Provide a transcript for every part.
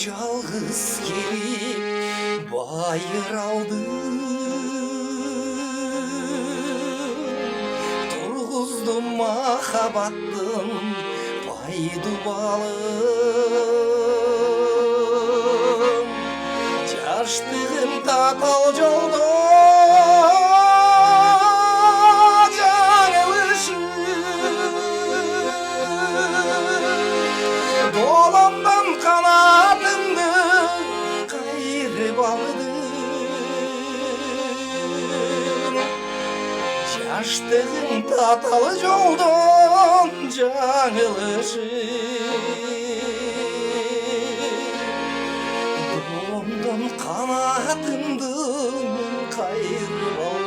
жалғыз келіп байыр алды, тұрғызды махаббаттың пайдубалын. Жаштығым татал жолда доламдан қанатымды қайырып алдым. Жаштығым татал жолдан жаңылышып, доламдан қанатымды қайырып алдым.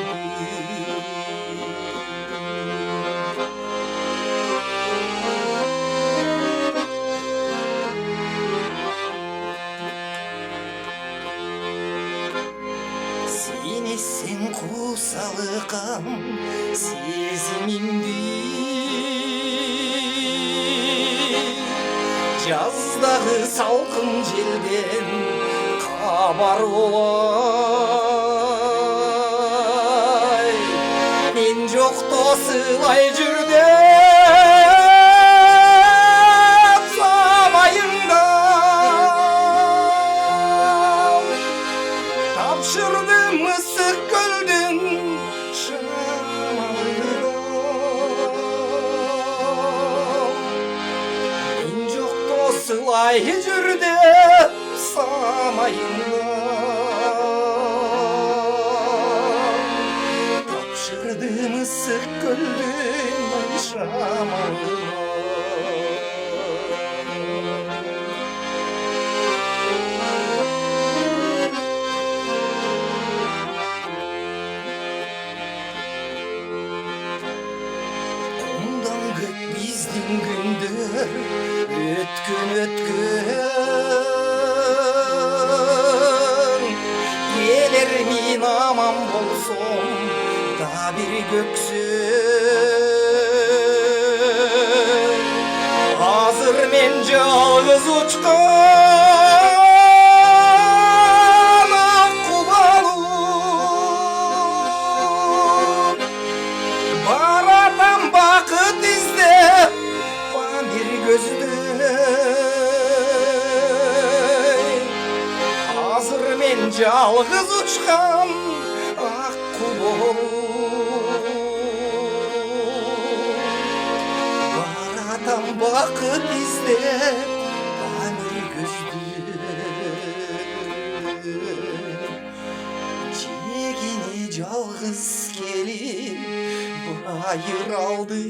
Сен қусалықам сезімімді, жаздағы салқын желден хабар олай. Мен жоқта сылай жүрде самайыңда тапшырды мысық көлдің шамалыда. Мен жоқта сылай жүрде самайыңда тапшырды мысық көлдің шамалыда. Біздің күндер өткен келер мен аман болсам да бір көксін. Азыр мен жалғыз ұшқан аққұбалым, баратам бақыт іздеп Памир көзді. Азыр мен жалғыз ұшқан аққу болып, баратам бақыт іздеп Памир көзді. Жегіне жалғыз келіп байыр алды,